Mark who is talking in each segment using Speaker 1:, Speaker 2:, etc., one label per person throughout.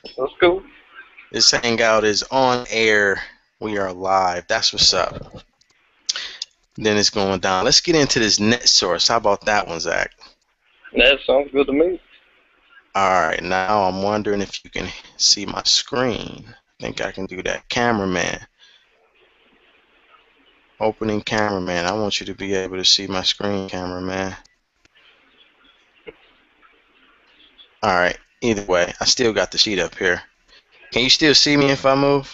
Speaker 1: That's cool.
Speaker 2: This hangout is on air. We are live. That's what's up. Then it's going down. Let's get into this Netsource. How about that one, Zach?
Speaker 1: That sounds good to me.
Speaker 2: All right, now I'm wondering if you can see my screen. I think I can do that. Cameraman. Opening cameraman. I want you to be able to see my screen, cameraman. All right. Either way, I still got the sheet up here. Can you still see me if I move?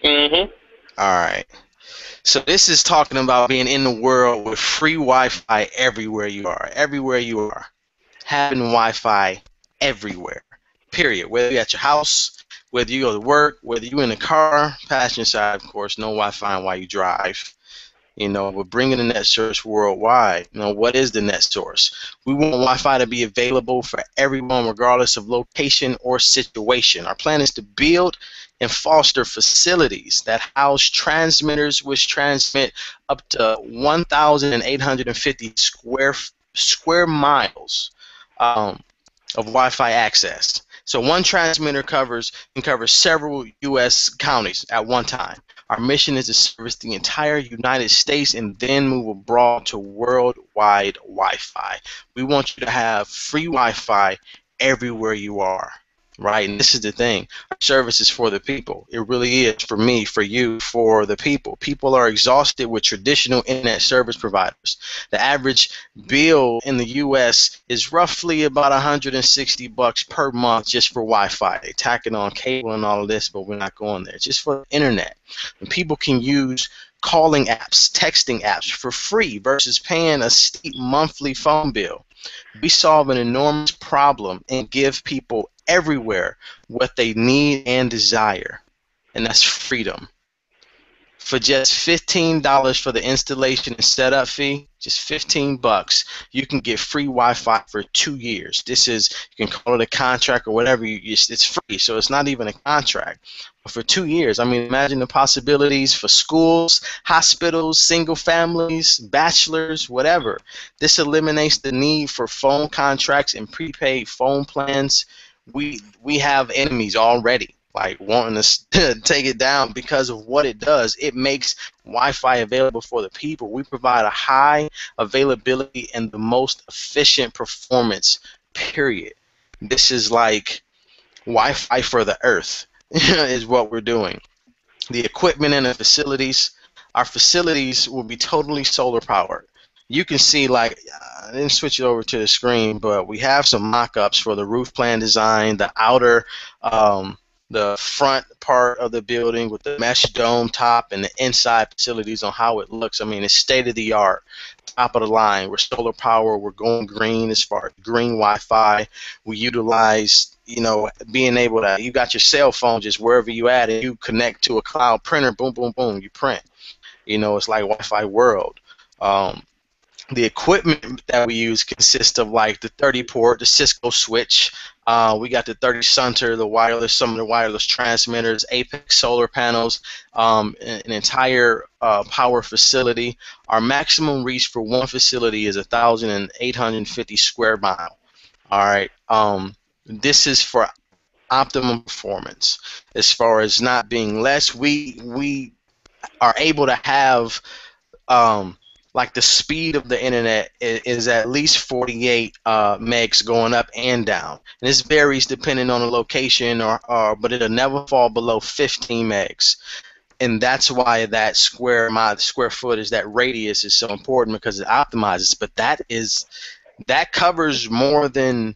Speaker 1: Mm-hmm.
Speaker 2: All right. So this is talking about being in the world with free Wi-Fi everywhere you are. Everywhere you are. Having Wi-Fi everywhere. Period. Whether you're at your house, whether you go to work, whether you're in the car, passenger side, of course, no Wi-Fi while you drive. We're bringing the net source worldwide. What is the net source? We want Wi-Fi to be available for everyone regardless of location or situation. Our plan is to build and foster facilities that house transmitters which transmit up to 1,850 square miles of Wi-Fi access. So one transmitter can cover several U.S. counties at one time. Our mission is to service the entire United States and then move abroad to worldwide Wi-Fi. We want you to have free Wi-Fi everywhere you are, right? And this is the thing. Our service is for the people. It really is for me, for you, for the people. People are exhausted with traditional internet service providers. The average bill in the U.S. is roughly about 160 bucks per month just for Wi-Fi. They tack it on cable and all of this, but we're not going there. It's just for the internet. And people can use calling apps, texting apps for free versus paying a steep monthly phone bill. We solve an enormous problem and give people everywhere what they need and desire, and that's freedom. For just $15 for the installation and setup fee, just 15 bucks, you can get free Wi-Fi for 2 years. This is, you can call it a contract or whatever. It's free, so it's not even a contract. But for 2 years, I mean, imagine the possibilities for schools, hospitals, single families, bachelors, whatever. This eliminates the need for phone contracts and prepaid phone plans. We have enemies already, like wanting to take it down because of what it does. It makes Wi-Fi available for the people. We provide a high availability and the most efficient performance, period. This is like Wi-Fi for the earth is what we're doing. The equipment and the facilities, our facilities will be totally solar powered. You can see, like, I didn't switch it over to the screen, but we have some mock-ups for the roof plan design, the outer, the front part of the building with the mesh dome top, and the inside facilities on how it looks. I mean, it's state of the art, top of the line. We're solar power. We're going green as far as green Wi-Fi. We utilize, being able to, you got your cell phone just wherever you at, and you connect to a cloud printer. Boom, boom, boom. You print. It's like Wi-Fi world. Um, the equipment that we use consists of like the 30 port, the Cisco switch. We got the 30 Sunter, the wireless, some of the wireless transmitters, Apex solar panels, an entire power facility. Our maximum reach for one facility is 1,850 square mile. All right. This is for optimum performance. As far as not being less, we are able to have like the speed of the internet is at least 48 megs going up and down. And this varies depending on the location, but it'll never fall below 15 megs. And that's why that square footage, that radius is so important because it optimizes. But that covers more than,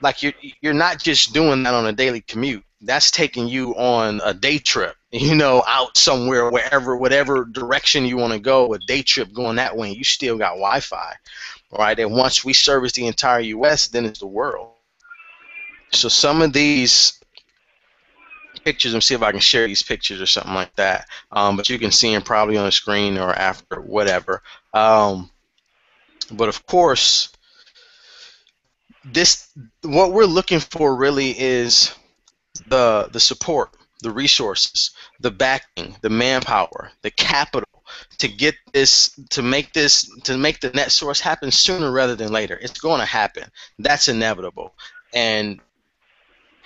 Speaker 2: like, you're not just doing that on a daily commute. That's taking you on a day trip, out somewhere, wherever, whatever direction you want to go, a day trip going that way, and you still got Wi-Fi, right? And once we service the entire U.S., then it's the world. So some of these pictures, let me see if I can share these pictures or something like that. But you can see them probably on the screen or after, whatever. But of course, this what we're looking for really is the support, the resources, the backing, the manpower, the capital to get this, to make the net source happen sooner rather than later. It's going to happen. That's inevitable. And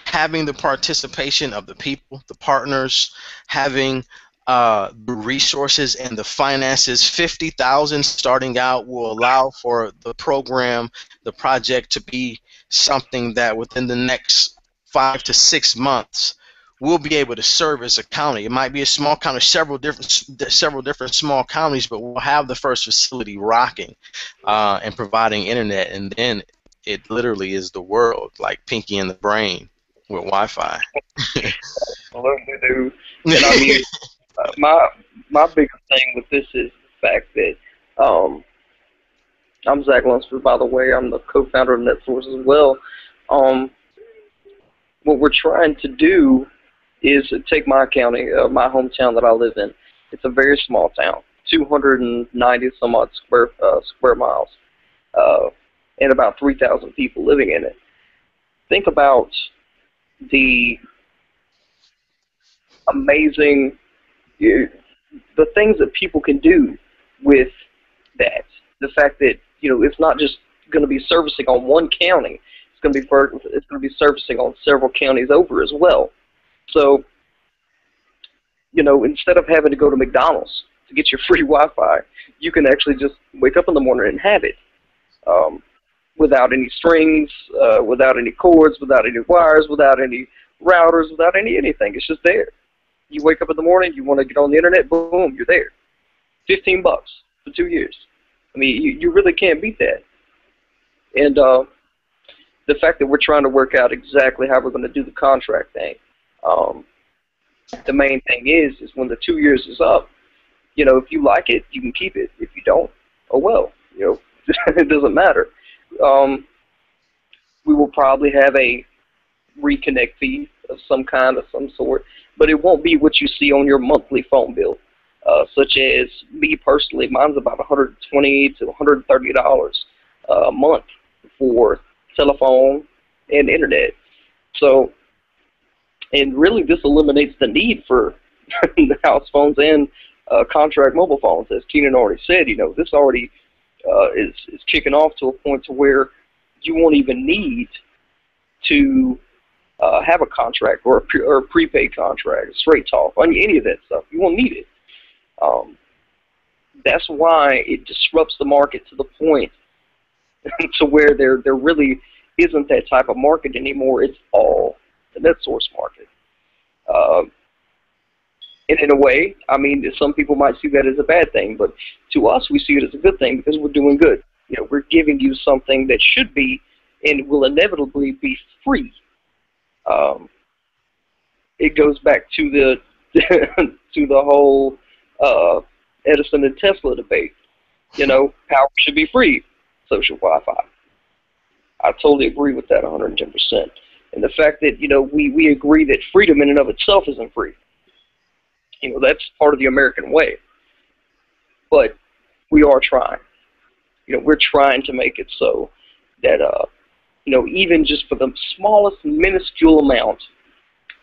Speaker 2: having the participation of the people, the partners, having the resources and the finances. 50,000 starting out will allow for the program, the project, to be something that within the next 5 to 6 months we'll be able to service a county. It might be a small county, several different small counties, but we'll have the first facility rocking and providing internet, and then it literally is the world, like Pinky in the Brain with Wi-Fi.
Speaker 1: Absolutely, dude. And I mean, my biggest thing with this is the fact that I'm Zach Lunsford, by the way. I'm the co-founder of Netsource as well. Um, what we're trying to do is take my county, my hometown that I live in. It's a very small town, 290 some odd square miles, and about 3,000 people living in it. Think about the amazing, the things that people can do with that. The fact that it's not just going to be servicing on one county. It's going to be servicing on several counties over as well. So, instead of having to go to McDonald's to get your free Wi-Fi, you can actually just wake up in the morning and have it, without any strings, without any cords, without any wires, without any routers, without anything. It's just there. You wake up in the morning, you want to get on the internet, boom, you're there. $15 for 2 years. I mean, you really can't beat that. And the fact that we're trying to work out exactly how we're going to do the contract thing. The main thing is when the 2 years is up, if you like it, you can keep it. If you don't, oh well, it doesn't matter. We will probably have a reconnect fee of some kind, of some sort, but it won't be what you see on your monthly phone bill. Such as me personally, mine's about $120 to $130 a month for telephone and internet. So, and really this eliminates the need for house phones and contract mobile phones. As Keenan already said, this already is kicking off to a point to where you won't even need to have a contract or a prepaid contract, a straight talk, any of that stuff. You won't need it. That's why it disrupts the market to the point to where there really isn't that type of market anymore. It's all the Netsource market. And in a way, I mean, some people might see that as a bad thing, but to us, we see it as a good thing because we're doing good. We're giving you something that should be and will inevitably be free. It goes back to the to the whole Edison and Tesla debate. Power should be free. So should Wi-Fi. I totally agree with that 110%. And the fact that we agree that freedom in and of itself isn't free. That's part of the American way. But we are trying. We're trying to make it so that even just for the smallest minuscule amount,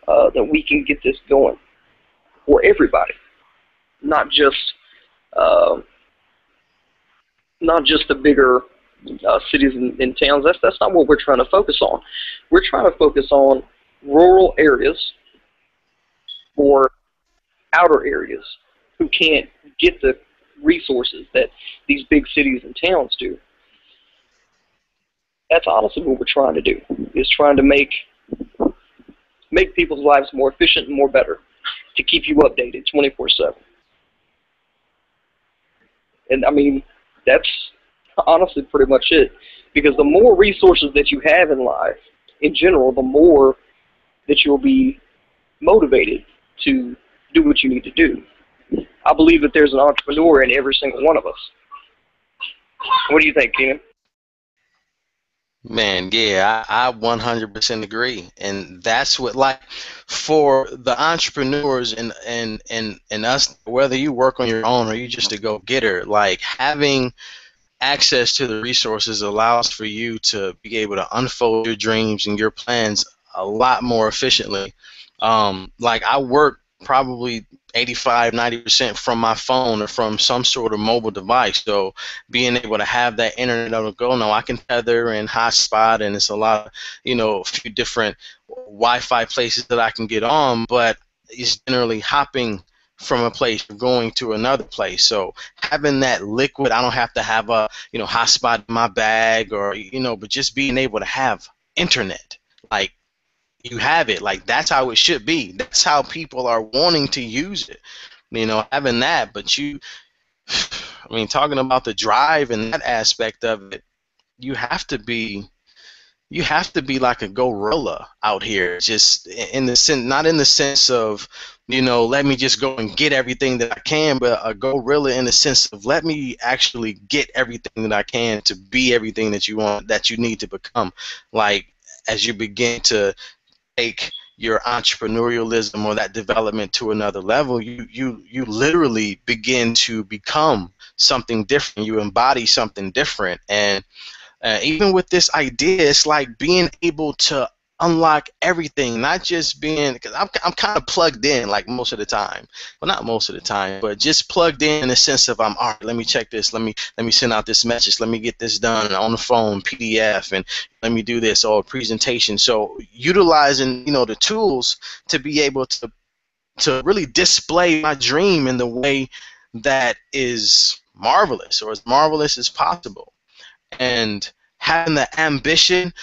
Speaker 1: that we can get this going for everybody, not just the bigger cities and towns. That's not what we're trying to focus on. We're trying to focus on rural areas or outer areas who can't get the resources that these big cities and towns do. That's honestly what we're trying to do, is trying to make people's lives more efficient and more better, to keep you updated 24/7. And I mean, that's honestly pretty much it. Because the more resources that you have in life, in general, the more that you'll be motivated to do what you need to do. I believe that there's an entrepreneur in every single one of us. What do you think, Keenan?
Speaker 2: Man, yeah, I 100% agree, and that's what, like, for the entrepreneurs and us, whether you work on your own or you just a go-getter, like, having access to the resources allows for you to be able to unfold your dreams and your plans a lot more efficiently. Like, I work probably 85, 90% from my phone or from some sort of mobile device. So being able to have that internet on the go now, I can tether and hotspot, and it's a lot of, a few different Wi-Fi places that I can get on, but it's generally hopping from a place going to another place. So having that liquid, I don't have to have a hotspot in my bag, or but just being able to have internet, like, you have it, like, that's how it should be. That's how people are wanting to use it, having that. But I mean, talking about the drive and that aspect of it, you have to be like a gorilla out here, just in the sense, not in the sense of, let me just go and get everything that I can, but a gorilla in the sense of, let me actually get everything that I can to be everything that you want, that you need to become. Like, as you begin to take your entrepreneurialism or that development to another level, you literally begin to become something different. You embody something different. And even with this idea, it's like being able to unlock everything, not just being, because I'm kind of plugged in, like, most of the time. Well, not most of the time, but just plugged in the sense of, all right, let me check this, let me send out this message, let me get this done on the phone, PDF, and let me do this, or presentation. So utilizing the tools to be able to really display my dream in the way that is marvelous, or as marvelous as possible. And having the ambition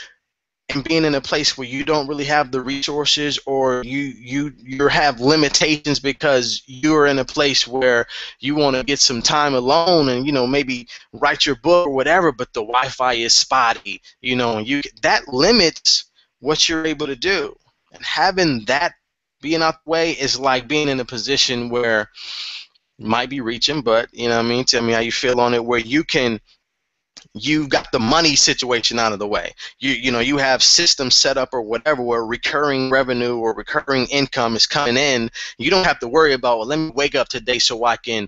Speaker 2: and being in a place where you don't really have the resources, or you have limitations because you're in a place where you want to get some time alone and maybe write your book or whatever, but the Wi-Fi is spotty, and that limits what you're able to do. And having that being out the way is like being in a position where you might be reaching, but what I mean, tell me how you feel on it, where you've got the money situation out of the way. You have systems set up or whatever, where recurring revenue or recurring income is coming in. You don't have to worry about, well, let me wake up today so I can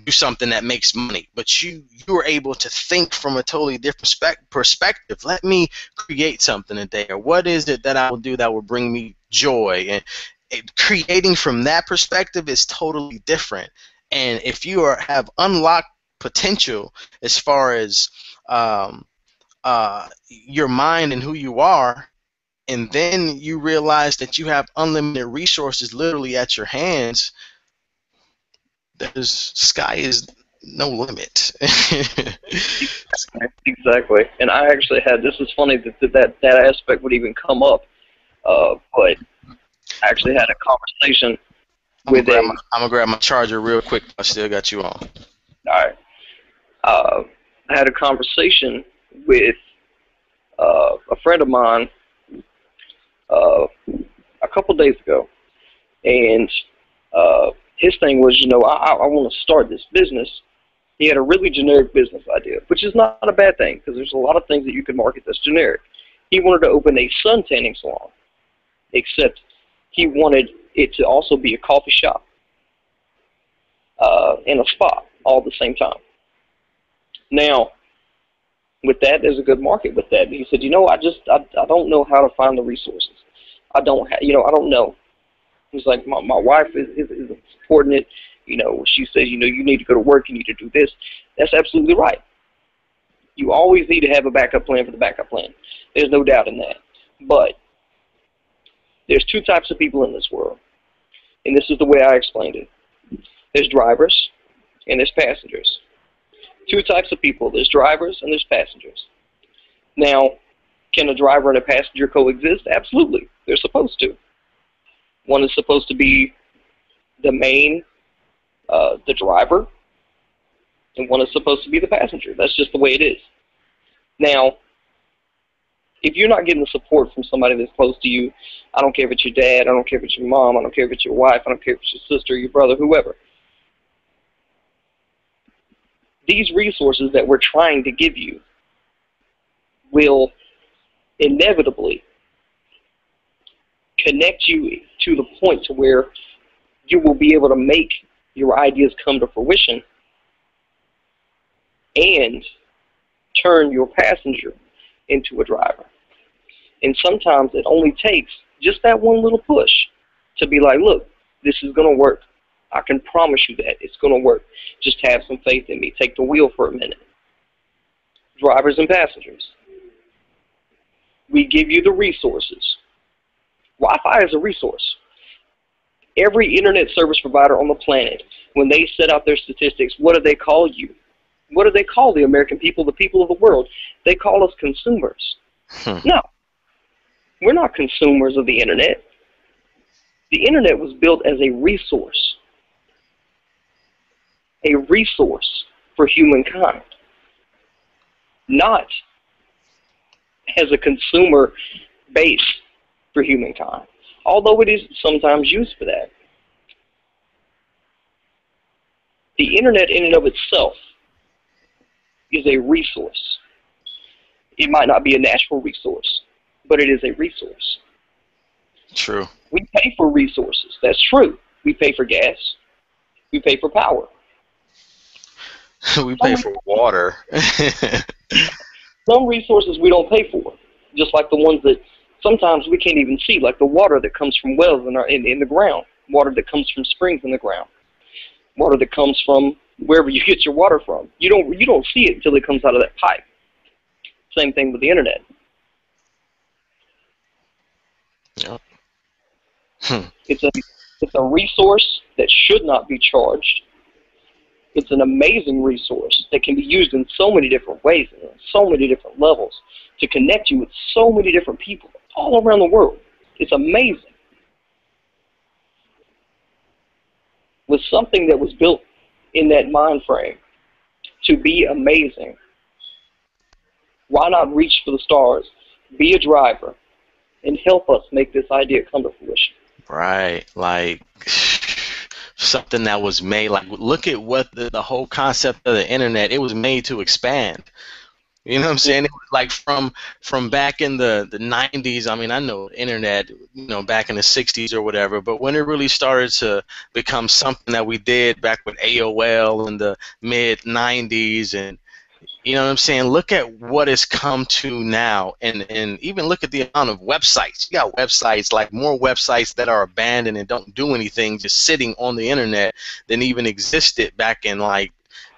Speaker 2: do something that makes money. But you're able to think from a totally different perspective. Let me create something today, or what is it that I will do that will bring me joy? And creating from that perspective is totally different. And if you have unlocked potential as far as your mind and who you are, and then you realize that you have unlimited resources literally at your hands, there's sky is no limit.
Speaker 1: Exactly. And I actually had, this is funny that aspect would even come up, but I actually had a conversation
Speaker 2: I'm gonna grab my charger real quick. I still got you on.
Speaker 1: All right. I had a conversation with a friend of mine a couple days ago, and his thing was, I want to start this business. He had a really generic business idea, which is not a bad thing, because there's a lot of things that you can market that's generic. He wanted to open a sun tanning salon, except he wanted it to also be a coffee shop and a spa all at the same time. Now, with that, there's a good market with that. He said, I don't know how to find the resources. I don't know. He's like, my wife is supporting it. She says, you need to go to work, you need to do this. That's absolutely right. You always need to have a backup plan for the backup plan. There's no doubt in that. But there's two types of people in this world, and this is the way I explained it. There's drivers and there's passengers. Two types of people. There's drivers and there's passengers. Now, can a driver and a passenger coexist? Absolutely. They're supposed to. One is supposed to be the driver, and one is supposed to be the passenger. That's just the way it is. Now, if you're not getting the support from somebody that's close to you, I don't care if it's your dad, I don't care if it's your mom, I don't care if it's your wife, I don't care if it's your sister, your brother, whoever. These resources that we're trying to give you will inevitably connect you to the point to where you will be able to make your ideas come to fruition and turn your passenger into a driver. And sometimes it only takes just that one little push to be like, look, This is going to work. I can promise you that. It's going to work. Just have some faith in me. Take the wheel for a minute. Drivers and passengers. We give you the resources. Wi-Fi is a resource. Every internet service provider on the planet, when they set out their statistics, what do they call you? What do they call the American people, the people of the world? They call us consumers. No, we're not consumers of the internet. The internet was built as a resource for humankind, not as a consumer base for humankind, although it is sometimes used for that. The internet in and of itself is a resource. It might not be a natural resource, but it is a resource.
Speaker 2: True.
Speaker 1: We pay for resources. That's true. We pay for gas. We pay for power.
Speaker 2: We pay for water.
Speaker 1: Some resources we don't pay for, just like the ones that sometimes we can't even see, like the water that comes from wells in the ground, water that comes from springs in the ground, water that comes from wherever you get your water from. You don't see it until it comes out of that pipe. Same thing with the internet.
Speaker 2: Yep.
Speaker 1: It's a resource that should not be charged. It's an amazing resource that can be used in so many different ways and on so many different levels to connect you with so many different people all around the world. It's amazing. With something that was built in that mind frame to be amazing, why not reach for the stars, be a driver, and help us make this idea come to fruition?
Speaker 2: Right, like something that was made, like look at what the whole concept of the internet, it was made to expand. You know what I'm saying? It was like from back in the 90s. I mean, I know internet, you know, back in the 60s or whatever, but when it really started to become something that we did back with AOL in the mid 90s, and you know what I'm saying? Look at what it's come to now, and even look at the amount of websites. You got websites, like more websites that are abandoned and don't do anything, just sitting on the internet than even existed back in like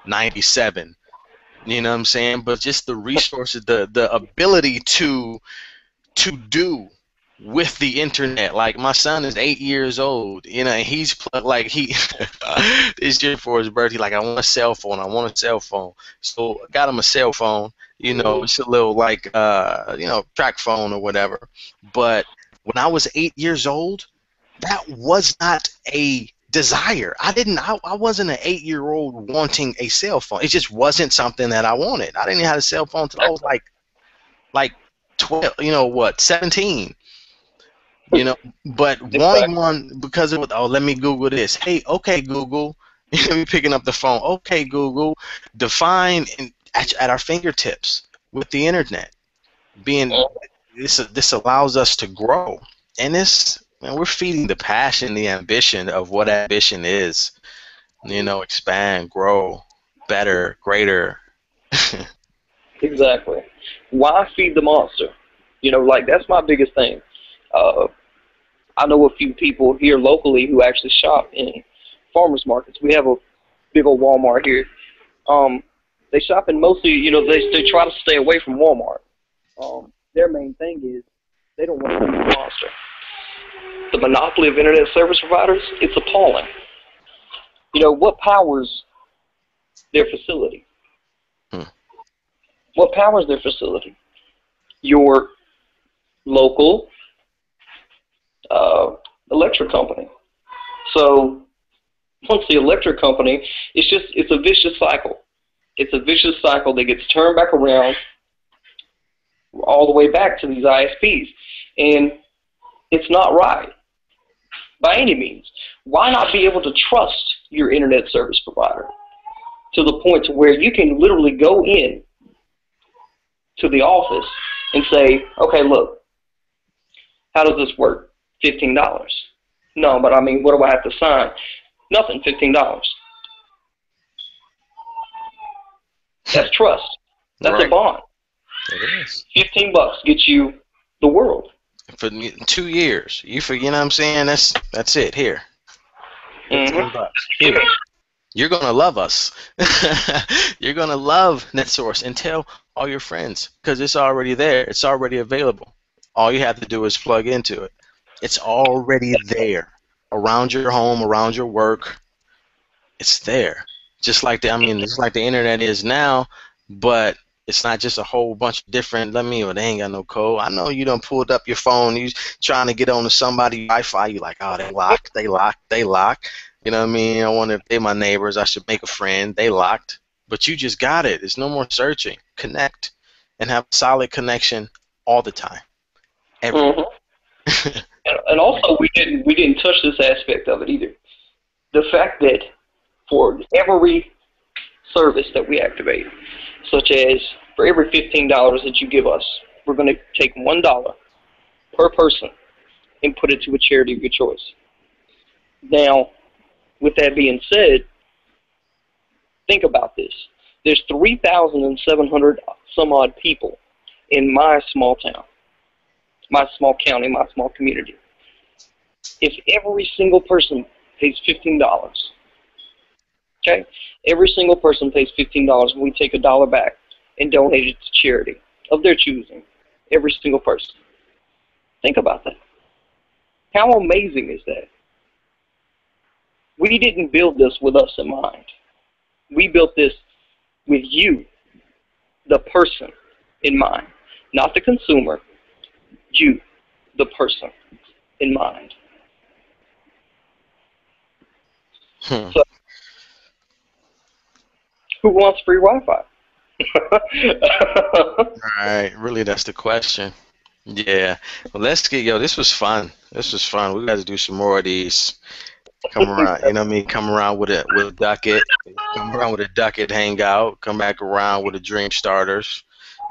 Speaker 2: 97. You know what I'm saying? But just the resources, the ability to do with the internet. Like my son is 8 years old, you know, and he's like this year for his birthday, like I want a cell phone, So I got him a cell phone, you know, it's a little like you know, track phone or whatever. But when I was 8 years old, that was not a desire. I wasn't an 8-year-old wanting a cell phone. It just wasn't something that I wanted. I didn't have a cell phone until I was like 12, you know what, 17. You know, but wanting one because of, oh, let me Google this. Hey, okay, Google. Let me picking up the phone. Okay, Google. Define at our fingertips with the internet. This allows us to grow, and we're feeding the passion, the ambition of what ambition is. You know, expand, grow, better, greater.
Speaker 1: Exactly. Why feed the monster? You know, like that's my biggest thing. I know a few people here locally who actually shop in farmers markets. We have a big old Walmart here. They shop in mostly, you know, they try to stay away from Walmart. Their main thing is they don't want to be the monster. The monopoly of internet service providers, it's appalling. You know, what powers their facility? What powers their facility? Your local electric company. So once the electric company, it's a vicious cycle. It's a vicious cycle that gets turned back around all the way back to these ISPs. And it's not right by any means. Why not be able to trust your internet service provider to the point to where you can literally go in to the office and say, okay, look, how does this work? $15. No, but I mean, what do I have to sign? Nothing, $15. That's trust. That's right. A bond.
Speaker 2: It is.
Speaker 1: $15 gets you the world.
Speaker 2: For 2 years. You know what I'm saying? That's it here.
Speaker 1: Mm-hmm.
Speaker 2: 15 bucks. Here. You're gonna love us. You're gonna love Netsource and tell all your friends because it's already there. It's already available. All you have to do is plug into it. It's already there around your home, around your work. It's there. Just like just like the internet is now, but it's not just a whole bunch of different. They ain't got no code. I know you done pulled up your phone. You trying to get on to somebody Wi-Fi. You like, oh, they locked, they locked, they locked. You know what I mean? I wonder if they my neighbors. I should make a friend. They locked, but you just got it. There's no more searching. Connect and have a solid connection all the time, everywhere.
Speaker 1: Mm-hmm. And also, we didn't touch this aspect of it either. The fact that for every service that we activate, such as for every $15 that you give us, we're going to take $1 per person and put it to a charity of your choice. Now, with that being said, think about this. There's 3,700 some odd people in my small town, my small county, my small community. If every single person pays $15, okay, every single person pays $15 and we take $1 back and donate it to charity of their choosing, every single person. Think about that. How amazing is that? We didn't build this with us in mind. We built this with you, the person, in mind. Not the consumer, you, the person, in mind. So, who wants free Wi-Fi?
Speaker 2: All right, really, that's the question. Yeah. Well, this was fun. This was fun. We got to do some more of these. Come around, you know what I mean? Come around with a ducket. Come around with a ducket hangout. Come back around with a dream starters.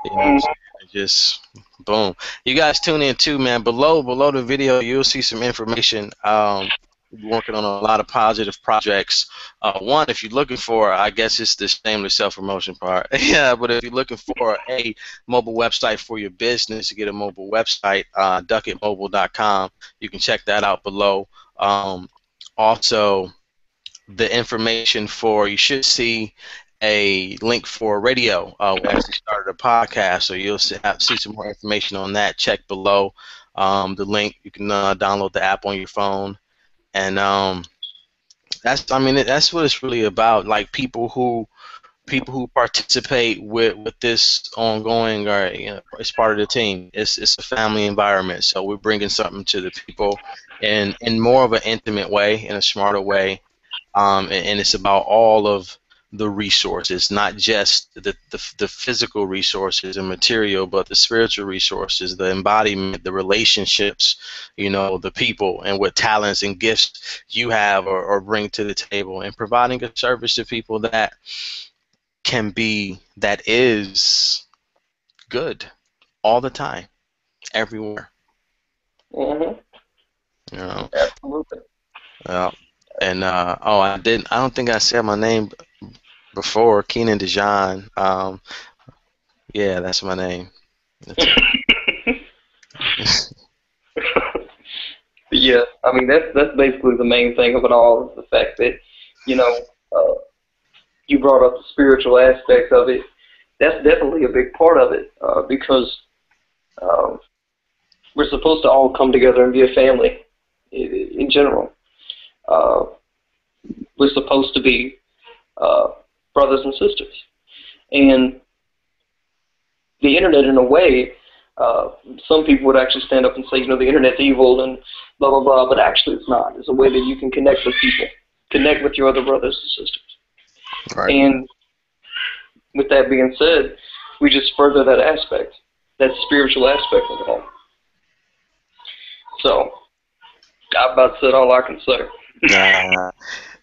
Speaker 2: You know what I'm saying? Just boom. You guys tune in too, man. Below the video, you'll see some information. Working on a lot of positive projects. One, if you're looking for, I guess it's the shameless self-promotion part. Yeah, but if you're looking for a mobile website for your business, to get a mobile website, ducketmobile.com. You can check that out below. Also, the information you should see a link for radio. We actually started a podcast, so you'll see some more information on that. Check below the link. You can download the app on your phone. And that's what it's really about. Like people who participate with this ongoing, or it's part of the team. It's a family environment, so we're bringing something to the people in more of an intimate way, in a smarter way, and it's about all of the resources, not just the physical resources and material, but the spiritual resources, the embodiment, the relationships, the people, and what talents and gifts you have or bring to the table, and providing a service to people that is good all the time, everywhere.
Speaker 1: Mm-hmm.
Speaker 2: Absolutely. And I don't think I said my name before. Keenan Dejan. Yeah, that's my name.
Speaker 1: Yeah, that's basically the main thing of it all, is the fact that you brought up the spiritual aspect of it. That's definitely a big part of it, because we're supposed to all come together and be a family in general. We're supposed to be brothers and sisters. And the internet, in a way, some people would actually stand up and say, the internet's evil and blah, blah, blah, but actually it's not. It's a way that you can connect with people, connect with your other brothers and sisters. Right. And with that being said, we just further that aspect, that spiritual aspect of it all. So, I've about said all I can say.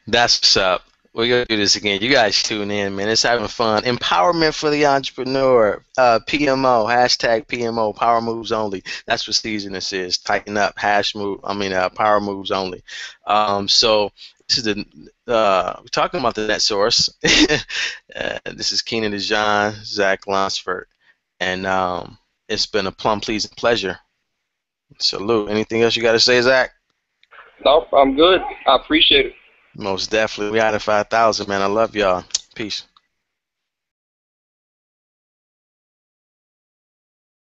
Speaker 2: That's what's up. We're going to do this again. You guys tune in, man. It's having fun. Empowerment for the entrepreneur. PMO. Hashtag PMO. Power moves only. That's what season this is. Tighten up. Power moves only. So this is we're talking about the Netsource. This is Keenan Dejan, Zach Lunsford. And it's been a plum pleasing pleasure. Salute. Anything else you got to say, Zach?
Speaker 1: Nope, I'm good. I appreciate it.
Speaker 2: Most definitely. We out of 5,000, man. I love y'all. Peace.